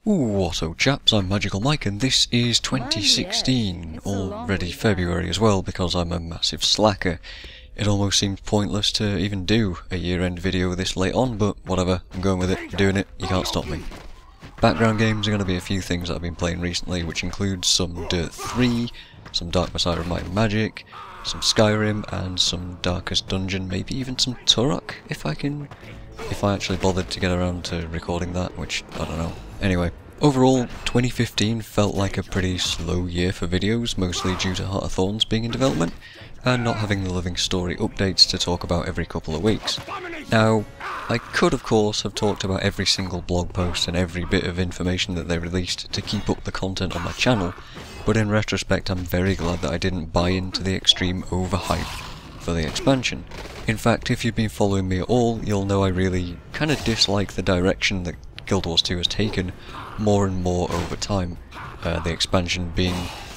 What's up chaps, I'm Magical Mike and this is 2016, already February as well because I'm a massive slacker. It almost seems pointless to even do a year-end video this late on, but whatever, I'm going with it, I'm doing it, you can't stop me. Background games are going to be a few things that I've been playing recently, which includes some Dirt 3, some Dark Messiah of Might and Magic, some Skyrim, and some Darkest Dungeon, maybe even some Turok, if I actually bothered to get around to recording that, which I don't know. Anyway, overall, 2015 felt like a pretty slow year for videos, mostly due to Heart of Thorns being in development, and not having the Living Story updates to talk about every couple of weeks. Now, I could of course have talked about every single blog post and every bit of information that they released to keep up the content on my channel, but in retrospect I'm very glad that I didn't buy into the extreme overhype for the expansion. In fact, if you've been following me at all, you'll know I really kind of dislike the direction that Guild Wars 2 has taken more and more over time, the expansion being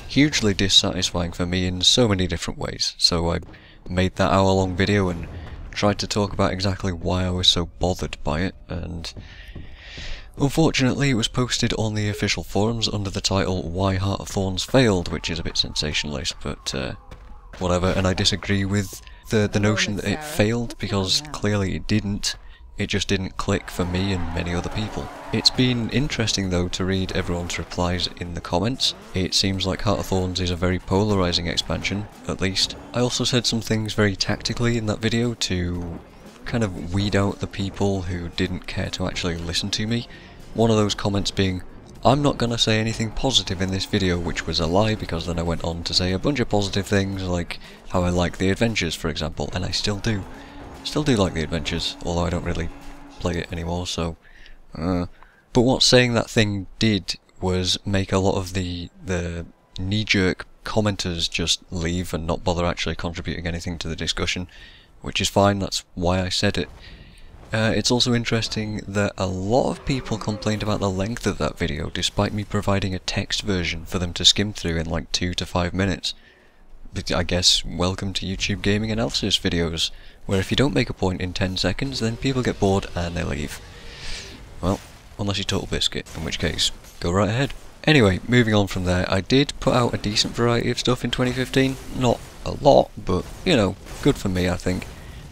hugely dissatisfying for me in so many different ways, so I made that hour-long video and tried to talk about exactly why I was so bothered by it, and unfortunately it was posted on the official forums under the title Why Heart of Thorns Failed, which is a bit sensationalist, but whatever, and I disagree with the notion that it failed, because clearly it didn't. It just didn't click for me and many other people. It's been interesting though to read everyone's replies in the comments. It seems like Heart of Thorns is a very polarising expansion, at least. I also said some things very tactically in that video to kind of weed out the people who didn't care to actually listen to me. One of those comments being, I'm not gonna say anything positive in this video, which was a lie because then I went on to say a bunch of positive things like how I like the adventures, for example, and I still do. Still do like the adventures, although I don't really play it anymore, so but what saying that thing did was make a lot of the knee-jerk commenters just leave and not bother actually contributing anything to the discussion, which is fine, that's why I said it. It's also interesting that a lot of people complained about the length of that video, despite me providing a text version for them to skim through in like 2 to 5 minutes. But I guess welcome to YouTube gaming analysis videos, where if you don't make a point in 10 seconds, then people get bored and they leave. Well, unless you're Total Biscuit, in which case, go right ahead. Anyway, moving on from there, I did put out a decent variety of stuff in 2015. Not a lot, but, you know, good for me, I think.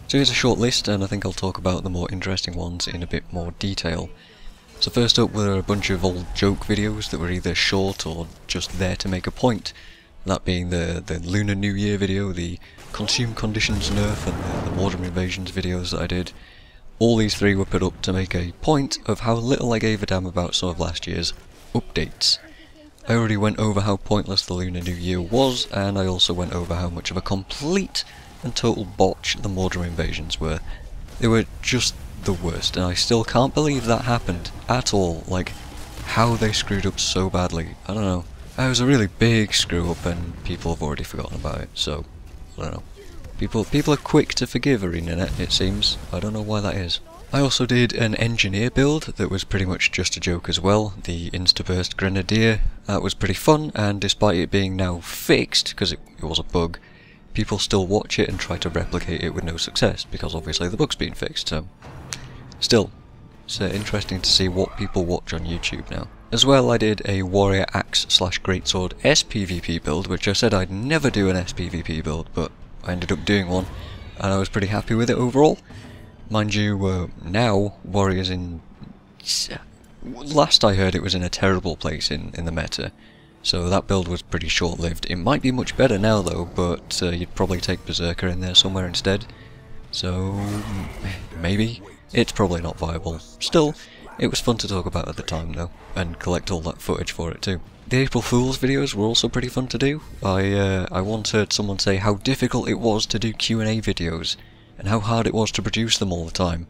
So here's a short list, and I think I'll talk about the more interesting ones in a bit more detail. So first up were a bunch of old joke videos that were either short or just there to make a point. That being the Lunar New Year video, the Consume Conditions nerf, and the Mordor Invasions videos that I did. All these three were put up to make a point of how little I gave a damn about some of last year's updates. I already went over how pointless the Lunar New Year was, and I also went over how much of a complete and total botch the Mordor Invasions were. They were just the worst, and I still can't believe that happened at all. Like, how they screwed up so badly, I don't know. It was a really big screw up and people have already forgotten about it, so I don't know. People are quick to forgive ArenaNet, it seems. I don't know why that is. I also did an engineer build that was pretty much just a joke as well, the Instaburst Grenadier. That was pretty fun, and despite it being now fixed, because it was a bug, people still watch it and try to replicate it with no success, because obviously the bug's been fixed, so still, it's interesting to see what people watch on YouTube now. As well, I did a Warrior Axe / Greatsword SPVP build, which I said I'd never do an SPVP build, but I ended up doing one, and I was pretty happy with it overall. Mind you, now Warrior's in... last I heard it was in a terrible place in the meta, so that build was pretty short-lived. It might be much better now though, but you'd probably take Berserker in there somewhere instead, so maybe. It's probably not viable. Still, it was fun to talk about at the time though, and collect all that footage for it too. The April Fool's videos were also pretty fun to do. I once heard someone say how difficult it was to do Q&A videos, and how hard it was to produce them all the time,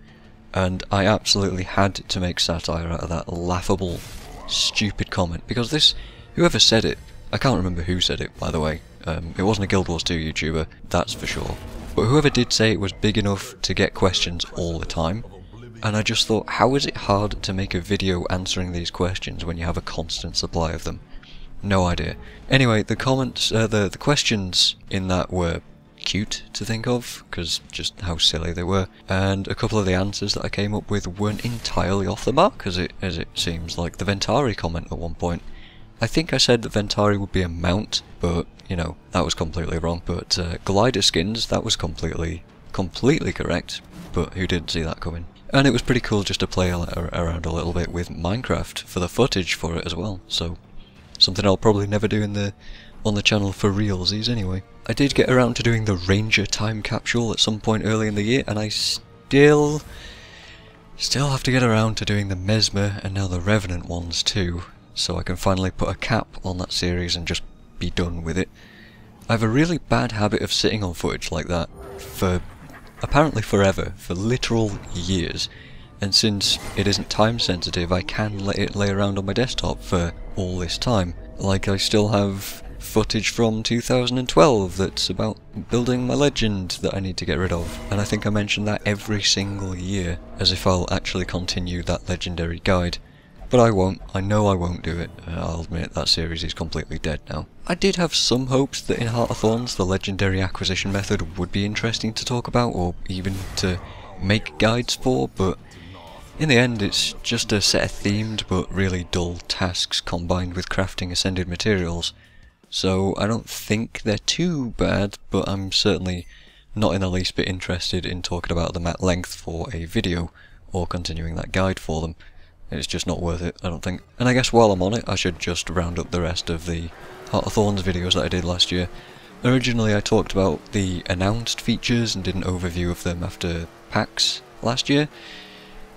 and I absolutely had to make satire out of that laughable, stupid comment, because whoever said it, I can't remember who said it by the way, it wasn't a Guild Wars 2 YouTuber, that's for sure, but whoever did say it was big enough to get questions all the time. And I just thought, how is it hard to make a video answering these questions when you have a constant supply of them? No idea. Anyway, the comments, the questions in that were cute to think of, because just how silly they were. And a couple of the answers that I came up with weren't entirely off the mark, as it seems, like the Ventari comment at one point. I think I said that Ventari would be a mount, but, you know, that was completely wrong. But glider skins, that was completely correct, but who didn't see that coming? And it was pretty cool just to play around a little bit with Minecraft for the footage for it as well, so something I'll probably never do on the channel for realsies anyway. I did get around to doing the Ranger time capsule at some point early in the year, and I still have to get around to doing the Mesmer and now the Revenant ones too, so I can finally put a cap on that series and just be done with it. I have a really bad habit of sitting on footage like that for apparently forever, for literal years, and since it isn't time sensitive I can let it lay around on my desktop for all this time. Like, I still have footage from 2012 that's about building my legend that I need to get rid of, and I think I mention that every single year, as if I'll actually continue that legendary guide. But I won't. I know I won't do it. I'll admit that series is completely dead now. I did have some hopes that in Heart of Thorns the legendary acquisition method would be interesting to talk about, or even to make guides for, but in the end it's just a set of themed but really dull tasks combined with crafting ascended materials. So I don't think they're too bad, but I'm certainly not in the least bit interested in talking about them at length for a video, or continuing that guide for them. It's just not worth it, I don't think. And I guess while I'm on it, I should just round up the rest of the Heart of Thorns videos that I did last year. Originally I talked about the announced features and did an overview of them after PAX last year.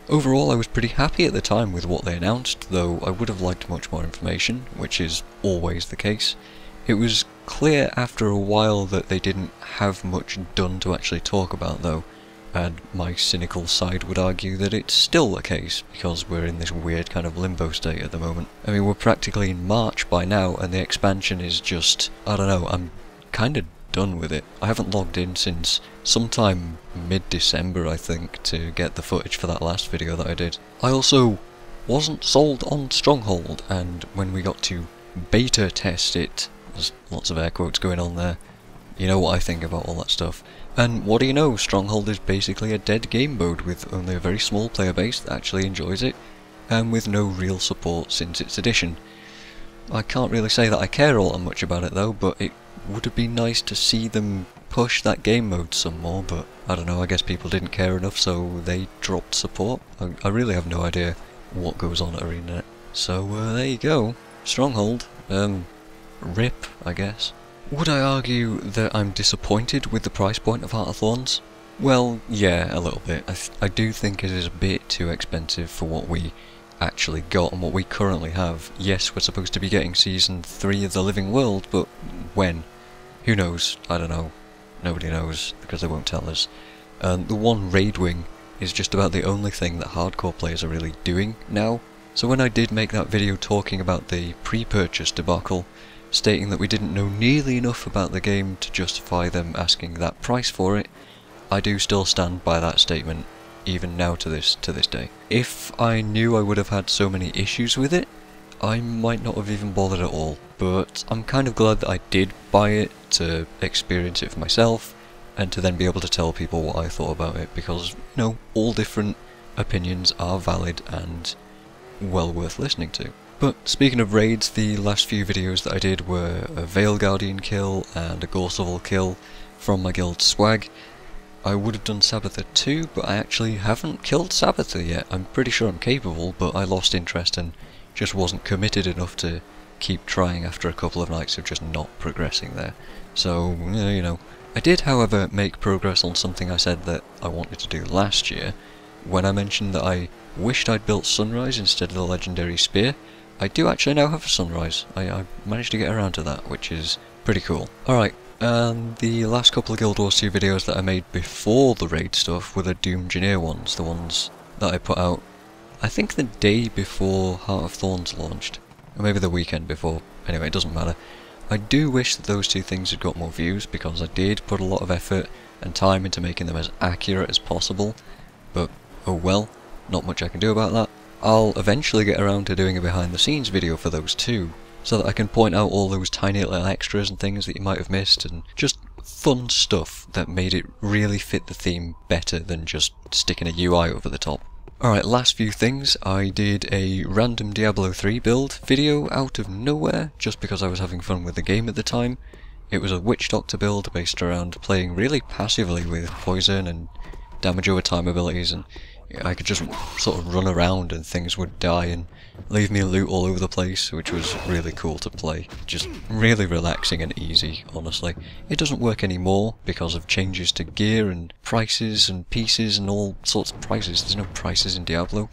Overall I was pretty happy at the time with what they announced, though I would have liked much more information, which is always the case. It was clear after a while that they didn't have much done to actually talk about though, and my cynical side would argue that it's still the case, because we're in this weird kind of limbo state at the moment. I mean, we're practically in March by now, and the expansion is just, I don't know, I'm kind of done with it. I haven't logged in since sometime mid-December, I think, to get the footage for that last video that I did. I also wasn't sold on Stronghold, and when we got to beta test it, there's lots of air quotes going on there, you know what I think about all that stuff. And what do you know, Stronghold is basically a dead game mode with only a very small player base that actually enjoys it, and with no real support since its addition. I can't really say that I care all that much about it though, but it would have been nice to see them push that game mode some more, but I don't know, I guess people didn't care enough so they dropped support. I really have no idea what goes on at ArenaNet. So there you go, Stronghold, RIP I guess. Would I argue that I'm disappointed with the price point of Heart of Thorns? Well, yeah, a little bit. I do think it is a bit too expensive for what we actually got and what we currently have. Yes, we're supposed to be getting Season 3 of the Living World, but when? Who knows? I don't know. Nobody knows, because they won't tell us. The one raid wing is just about the only thing that hardcore players are really doing now. So when I did make that video talking about the pre-purchase debacle, stating that we didn't know nearly enough about the game to justify them asking that price for it, I do still stand by that statement, even now to this day. If I knew I would have had so many issues with it, I might not have even bothered at all, but I'm kind of glad that I did buy it to experience it for myself, and to then be able to tell people what I thought about it, because, you know, all different opinions are valid and well worth listening to. But speaking of raids, the last few videos that I did were a Veil Guardian kill and a Gorseval kill from my guild Swag. I would have done Sabbather too, but I actually haven't killed Sabbather yet. I'm pretty sure I'm capable, but I lost interest and just wasn't committed enough to keep trying after a couple of nights of just not progressing there. So, you know. I did, however, make progress on something I said that I wanted to do last year, when I mentioned that I wished I'd built Sunrise instead of the legendary spear. I do actually now have a Sunrise. I managed to get around to that, which is pretty cool. Alright, and the last couple of Guild Wars 2 videos that I made before the raid stuff were the Doom Engineer ones, the ones that I put out, I think the day before Heart of Thorns launched, or maybe the weekend before. Anyway, it doesn't matter. I do wish that those two things had got more views, because I did put a lot of effort and time into making them as accurate as possible, but oh well, not much I can do about that. I'll eventually get around to doing a behind the scenes video for those too, so that I can point out all those tiny little extras and things that you might have missed, and just fun stuff that made it really fit the theme better than just sticking a UI over the top. Alright, last few things. I did a random Diablo 3 build video out of nowhere, just because I was having fun with the game at the time. It was a Witch Doctor build based around playing really passively with poison and damage over time abilities, and I could just sort of run around and things would die and leave me loot all over the place, which was really cool to play. Just really relaxing and easy, honestly. It doesn't work anymore because of changes to gear and prices and pieces and all sorts of prices. There's no prices in Diablo.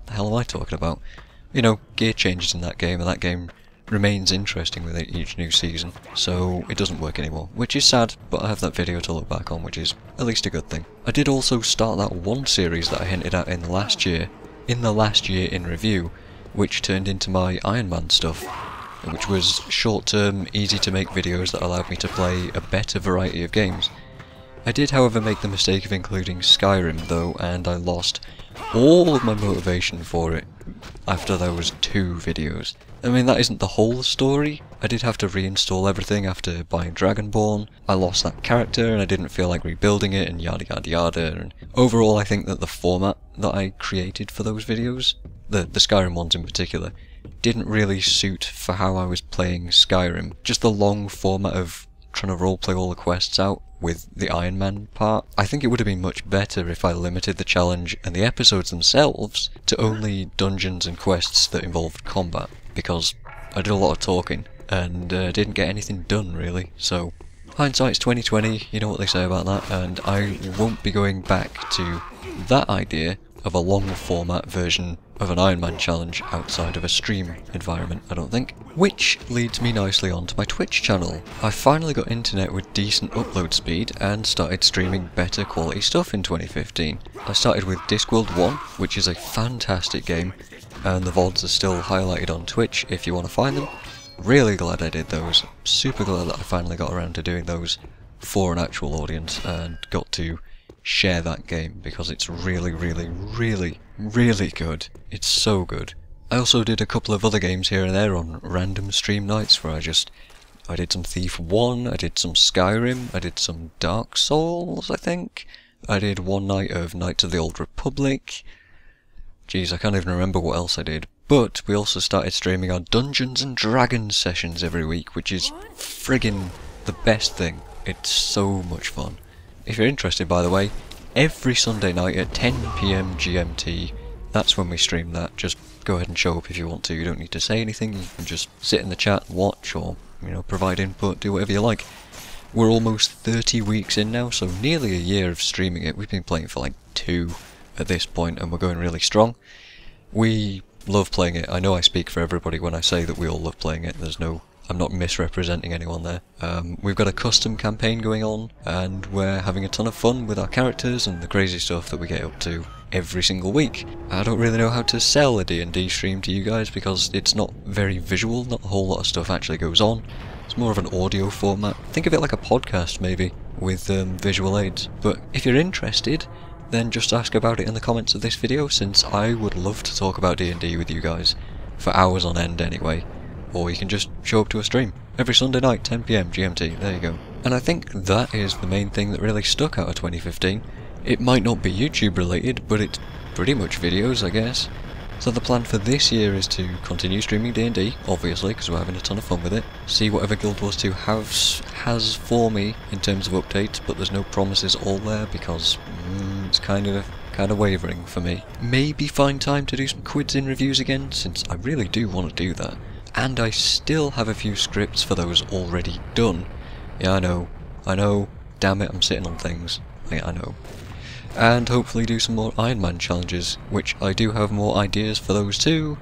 The hell am I talking about? You know, gear changes in that game, and that game remains interesting with each new season, so it doesn't work anymore, which is sad, but I have that video to look back on, which is at least a good thing. I did also start that one series that I hinted at in the last year in review, which turned into my Iron Man stuff, which was short-term, easy-to-make videos that allowed me to play a better variety of games. I did, however, make the mistake of including Skyrim, though, and I lost all of my motivation for it after those 2 videos. I mean, that isn't the whole story. I did have to reinstall everything after buying Dragonborn. I lost that character and I didn't feel like rebuilding it and yada yada yada. And overall, I think that the format that I created for those videos, the Skyrim ones in particular, didn't really suit for how I was playing Skyrim. Just the long format of trying to roleplay all the quests out with the Iron Man part. I think it would have been much better if I limited the challenge and the episodes themselves to only dungeons and quests that involved combat, because I did a lot of talking and didn't get anything done really. So hindsight's 2020, you know what they say about that, and I won't be going back to that idea of a long format version of an Iron Man challenge outside of a stream environment, I don't think. Which leads me nicely onto my Twitch channel. I finally got internet with decent upload speed and started streaming better quality stuff in 2015. I started with Discworld 1, which is a fantastic game, and the VODs are still highlighted on Twitch if you want to find them. Really glad I did those. Super glad that I finally got around to doing those for an actual audience and got to share that game, because it's really, really, really, really good. It's so good. I also did a couple of other games here and there on random stream nights where I did some Thief 1, I did some Skyrim, I did some Dark Souls, I think. I did one night of Knights of the Old Republic. Jeez, I can't even remember what else I did. But we also started streaming our Dungeons and Dragons sessions every week, which is friggin' the best thing. It's so much fun. If you're interested, by the way, every Sunday night at 10 PM GMT, that's when we stream that. Just go ahead and show up if you want to. You don't need to say anything, you can just sit in the chat and watch, or, you know, provide input, do whatever you like. We're almost 30 weeks in now, so nearly a year of streaming it. We've been playing for like 2 at this point, and we're going really strong. We love playing it. I know I speak for everybody when I say that we all love playing it. I'm not misrepresenting anyone there. We've got a custom campaign going on, and we're having a ton of fun with our characters and the crazy stuff that we get up to every single week. I don't really know how to sell a D&D stream to you guys because it's not very visual, not a whole lot of stuff actually goes on. It's more of an audio format. Think of it like a podcast maybe, with visual aids. But if you're interested, then just ask about it in the comments of this video, since I would love to talk about D&D with you guys, for hours on end anyway. Or you can just show up to a stream every Sunday night, 10 PM GMT, there you go. And I think that is the main thing that really stuck out of 2015. It might not be YouTube related, but it's pretty much videos, I guess. So the plan for this year is to continue streaming D&D, obviously, because we're having a ton of fun with it. See whatever Guild Wars 2 has for me in terms of updates, but there's no promises all there because it's kind of wavering for me. Maybe find time to do some quids in reviews again, since I really do want to do that. And I still have a few scripts for those already done. Yeah, I know, damn it, I'm sitting on things. Yeah, I know. And hopefully do some more Iron Man challenges, which I do have more ideas for those too,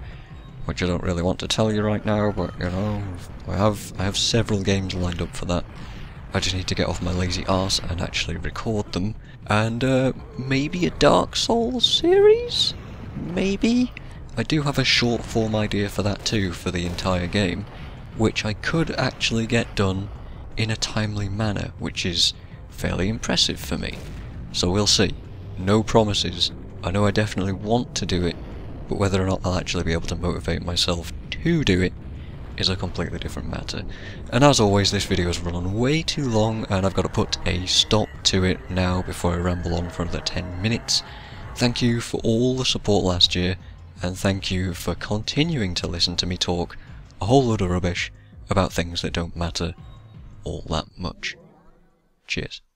which I don't really want to tell you right now, but you know, I have several games lined up for that. I just need to get off my lazy arse and actually record them. And maybe a Dark Souls series? Maybe? I do have a short form idea for that too, for the entire game, which I could actually get done in a timely manner, which is fairly impressive for me. So we'll see. No promises. I know I definitely want to do it, but whether or not I'll actually be able to motivate myself to do it, is a completely different matter. And as always, this video has run on way too long, and I've got to put a stop to it now before I ramble on for another 10 minutes. Thank you for all the support last year, and thank you for continuing to listen to me talk a whole load of rubbish about things that don't matter all that much. Cheers.